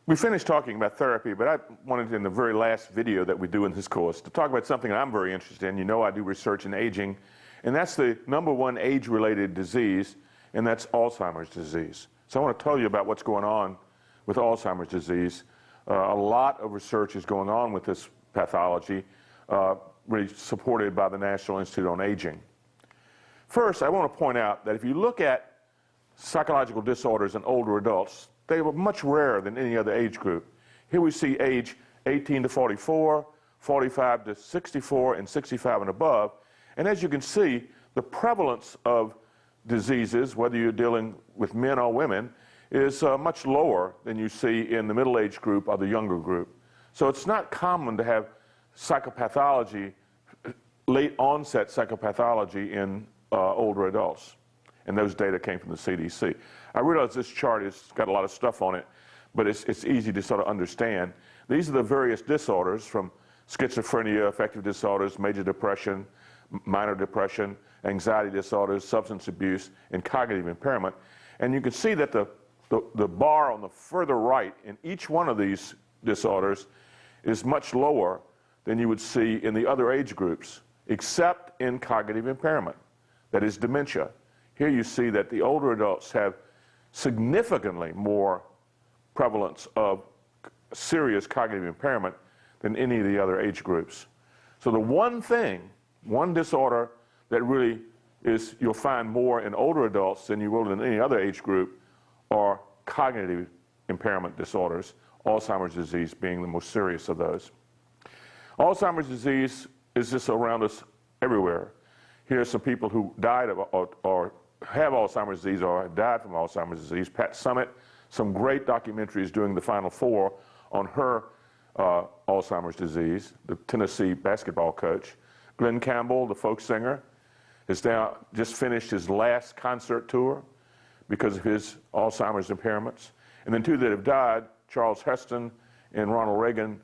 We finished talking about therapy, but I wanted in the very last video that we do in this course to talk about something I'm very interested in. You know I do research in aging, and that's the #1 age-related disease, and that's Alzheimer's disease. So I want to tell you about what's going on with Alzheimer's disease. A lot of research is going on with this pathology, really supported by the National Institute on Aging. First, I want to point out that if you look at psychological disorders in older adults, they were much rarer than any other age group. Here we see age 18 to 44, 45 to 64, and 65 and above. And as you can see, the prevalence of diseases, whether you're dealing with men or women, is much lower than you see in the middle age group or the younger group. So it's not common to have psychopathology, late onset psychopathology in older adults. And those data came from the CDC. I realize this chart has got a lot of stuff on it, but it's easy to sort of understand. These are the various disorders from schizophrenia, affective disorders, major depression, minor depression, anxiety disorders, substance abuse, and cognitive impairment. And you can see that the bar on the further right in each one of these disorders is much lower than you would see in the other age groups, except in cognitive impairment, that is dementia. Here you see that the older adults have significantly more prevalence of serious cognitive impairment than any of the other age groups. So the one disorder that really is, you'll find more in older adults than you will in any other age group are cognitive impairment disorders, Alzheimer's disease being the most serious of those. Alzheimer's disease is just around us everywhere. Here are some people who died of or have Alzheimer's disease or have died from Alzheimer's disease. Pat Summitt, some great documentaries doing the Final Four on her Alzheimer's disease, the Tennessee basketball coach. Glenn Campbell, the folk singer, has now just finished his last concert tour because of his Alzheimer's impairments. And then two that have died, Charles Heston and Ronald Reagan,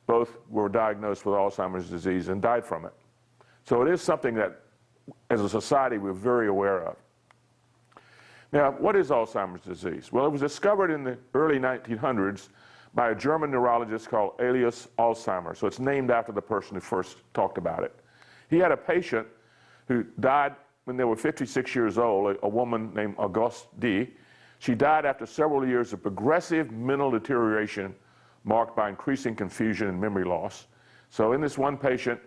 both were diagnosed with Alzheimer's disease and died from it. So it is something that, as a society, we're very aware of. Now, what is Alzheimer's disease? Well, it was discovered in the early 1900s by a German neurologist called Elias Alzheimer. So it's named after the person who first talked about it. He had a patient who died when they were 56 years old, a woman named Auguste D. She died after several years of progressive mental deterioration marked by increasing confusion and memory loss. So in this one patient,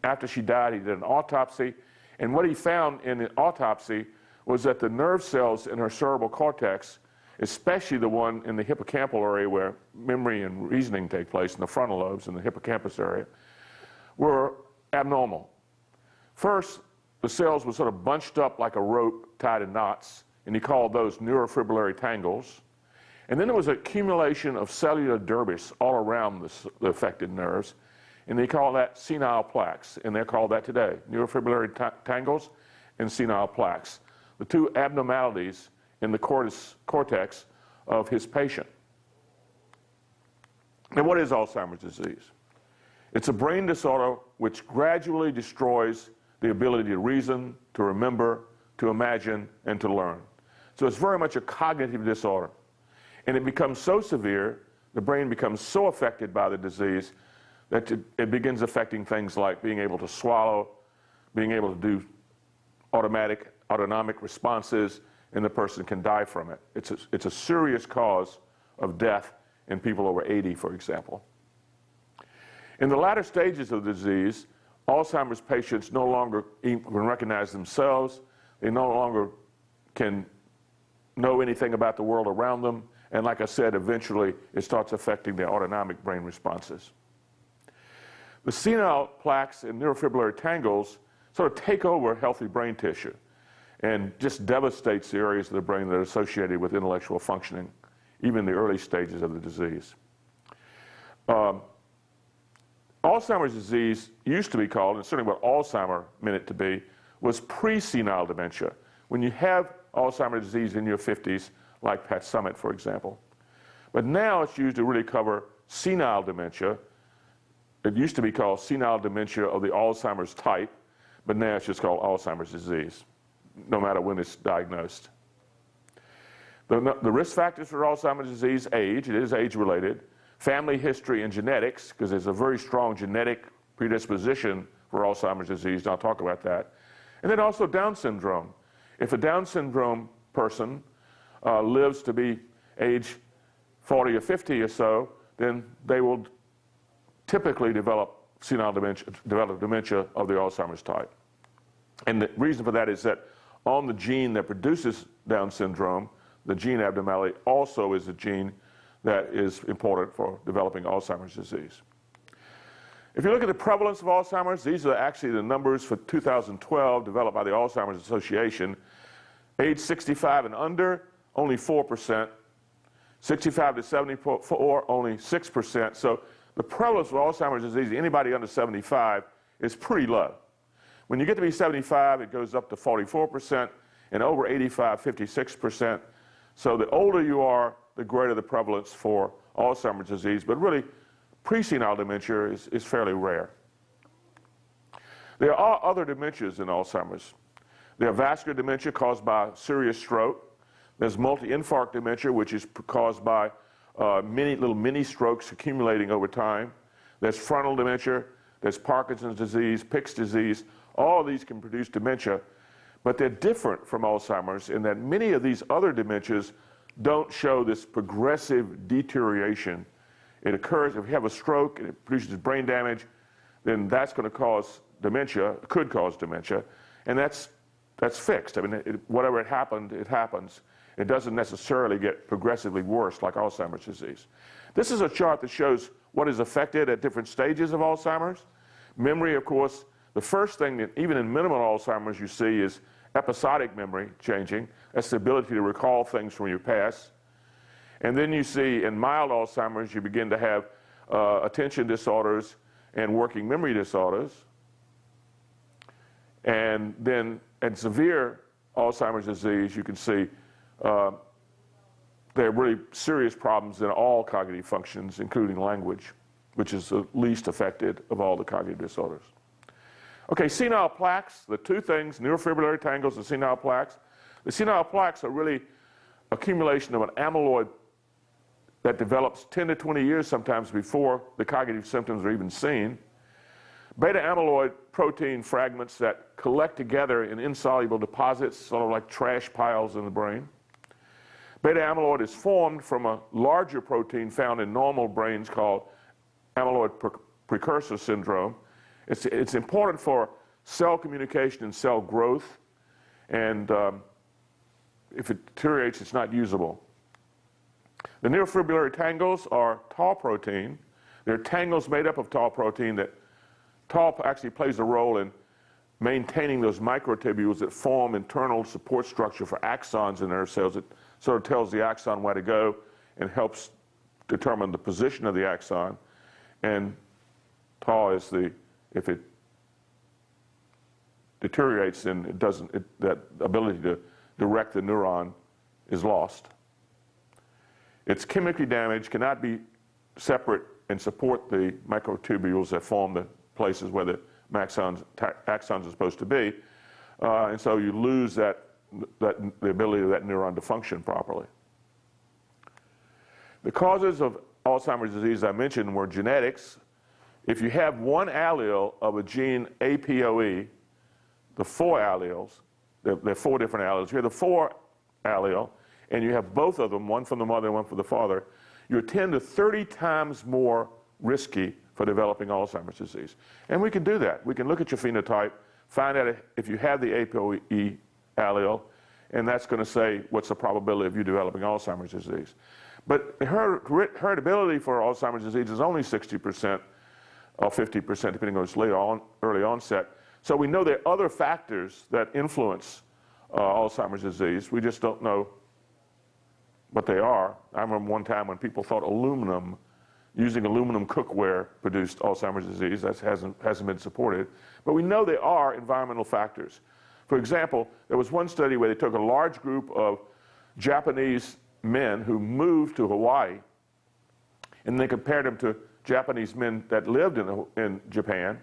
after she died, he did an autopsy. And what he found in the autopsy was that the nerve cells in her cerebral cortex, especially the one in the hippocampal area where memory and reasoning take place in the frontal lobes in the hippocampus area, were abnormal. First, the cells were sort of bunched up like a rope tied in knots, and he called those neurofibrillary tangles. And then there was an accumulation of cellular dermis all around the affected nerves, and they call that senile plaques, and they're called that today, neurofibrillary tangles and senile plaques, the two abnormalities in the cortex of his patient. Now, what is Alzheimer's disease? It's a brain disorder which gradually destroys the ability to reason, to remember, to imagine, and to learn. So it's very much a cognitive disorder. And it becomes so severe, the brain becomes so affected by the disease that it begins affecting things like being able to swallow, being able to do autonomic responses, and the person can die from it. It's a serious cause of death in people over 80, for example. In the latter stages of the disease, Alzheimer's patients no longer can recognize themselves. They no longer can know anything about the world around them. And like I said, eventually it starts affecting their autonomic brain responses. The senile plaques and neurofibrillary tangles sort of take over healthy brain tissue and just devastates the areas of the brain that are associated with intellectual functioning, even in the early stages of the disease. Alzheimer's disease used to be called, and certainly what Alzheimer meant it to be, was pre-senile dementia. When you have Alzheimer's disease in your 50s, like Pat Summitt, for example. But now it's used to really cover senile dementia. It used to be called senile dementia of the Alzheimer's type, but now it's just called Alzheimer's disease, no matter when it's diagnosed. The risk factors for Alzheimer's disease: age, it is age-related, family history and genetics, because there's a very strong genetic predisposition for Alzheimer's disease, and I'll talk about that. And then also Down syndrome. If a Down syndrome person lives to be age 40 or 50 or so, then they will typically develop senile dementia, develop dementia of the Alzheimer's type. And the reason for that is that on the gene that produces Down syndrome, the gene abnormality also is a gene that is important for developing Alzheimer's disease. If you look at the prevalence of Alzheimer's, these are actually the numbers for 2012 developed by the Alzheimer's Association. Age 65 and under, only 4%. 65 to 74, only 6%. So the prevalence of Alzheimer's disease, anybody under 75, is pretty low. When you get to be 75, it goes up to 44%, and over 85, 56%. So the older you are, the greater the prevalence for Alzheimer's disease, but really presenile dementia is fairly rare. There are other dementias in Alzheimer's. There are vascular dementia caused by serious stroke. There's multi-infarct dementia, which is caused by little mini strokes accumulating over time. There's frontal dementia. There's Parkinson's disease, Pick's disease. All of these can produce dementia, but they're different from Alzheimer's in that many of these other dementias don't show this progressive deterioration. It occurs if you have a stroke and it produces brain damage, then that's going to cause dementia, could cause dementia, and that's fixed. I mean, whatever it happened, it happens. It doesn't necessarily get progressively worse like Alzheimer's disease. This is a chart that shows what is affected at different stages of Alzheimer's. Memory, of course, the first thing that even in minimal Alzheimer's you see is episodic memory changing. That's the ability to recall things from your past. And then you see in mild Alzheimer's you begin to have attention disorders and working memory disorders. And then in severe Alzheimer's disease you can see there are really serious problems in all cognitive functions, including language, which is the least affected of all the cognitive disorders. Okay, senile plaques, the two things, neurofibrillary tangles and senile plaques. The senile plaques are really accumulation of an amyloid that develops 10 to 20 years sometimes before the cognitive symptoms are even seen. Beta amyloid protein fragments that collect together in insoluble deposits, sort of like trash piles in the brain. Beta amyloid is formed from a larger protein found in normal brains called amyloid precursor syndrome. It's important for cell communication and cell growth, and if it deteriorates, it's not usable. The neurofibrillary tangles are tau protein. They're tangles made up of tau protein that tau actually plays a role in maintaining those microtubules that form internal support structure for axons in nerve cells. It sort of tells the axon where to go and helps determine the position of the axon. And tau is if it deteriorates, then it doesn't, that ability to direct the neuron is lost. It's chemically damaged, cannot be separate and support the microtubules that form the places where the axons are supposed to be. And so you lose the ability of that neuron to function properly. The causes of Alzheimer's disease I mentioned were genetics. If you have one allele of a gene APOE, the four alleles, there are four different alleles. You have the four allele, and you have both of them, one from the mother and one from the father, you're 10 to 30 times more risky for developing Alzheimer's disease. And we can do that. We can look at your phenotype, find out if you have the APOE allele, and that's going to say what's the probability of you developing Alzheimer's disease. But heritability for Alzheimer's disease is only 60% or 50%, depending on its early onset. So we know there are other factors that influence Alzheimer's disease. We just don't know what they are. I remember one time when people thought using aluminum cookware produced Alzheimer's disease. That hasn't been supported. But we know there are environmental factors. For example, there was one study where they took a large group of Japanese men who moved to Hawaii, and they compared them to Japanese men that lived in Japan,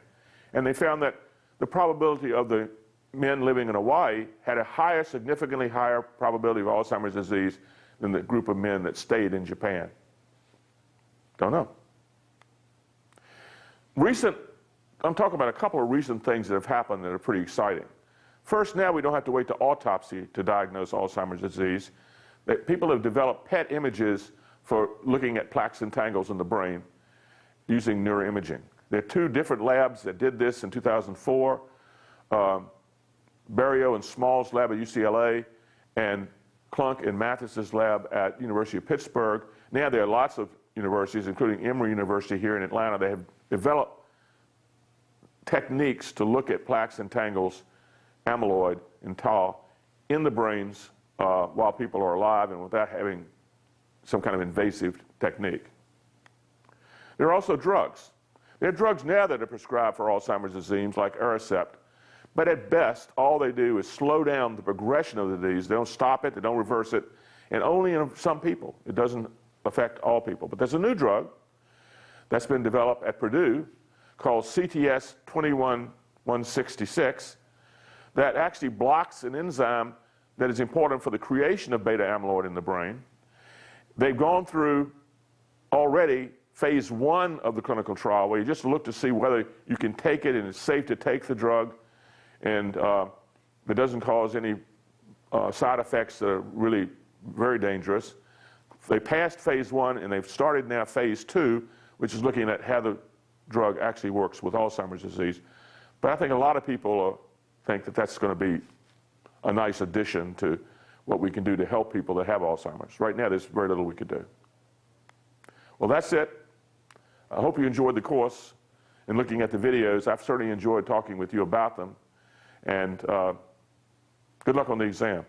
and they found that the probability of the men living in Hawaii had a significantly higher probability of Alzheimer's disease than the group of men that stayed in Japan? Don't know. I'm talking about a couple of recent things that have happened that are pretty exciting. First, now we don't have to wait to autopsy to diagnose Alzheimer's disease. That people have developed PET images for looking at plaques and tangles in the brain using neuroimaging. There are two different labs that did this in 2004, Barrio and Small's lab at UCLA, and Klunk and Mathis's lab at University of Pittsburgh. Now there are lots of universities, including Emory University here in Atlanta, that have developed techniques to look at plaques and tangles, amyloid and tau, in the brains while people are alive and without having some kind of invasive technique. There are also drugs. There are drugs now that are prescribed for Alzheimer's disease, like Aricept, but at best, all they do is slow down the progression of the disease. They don't stop it, they don't reverse it, and only in some people. It doesn't affect all people. But there's a new drug that's been developed at Purdue called CTS 21166 that actually blocks an enzyme that is important for the creation of beta amyloid in the brain. They've gone through already phase 1 of the clinical trial, where you just look to see whether you can take it and it's safe to take the drug, and it doesn't cause any side effects that are really very dangerous. They passed phase 1 and they've started now phase 2, which is looking at how the drug actually works with Alzheimer's disease. But I think a lot of people think that that's going to be a nice addition to what we can do to help people that have Alzheimer's. Right now, there's very little we could do. Well, that's it. I hope you enjoyed the course and looking at the videos. I've certainly enjoyed talking with you about them. And good luck on the exam.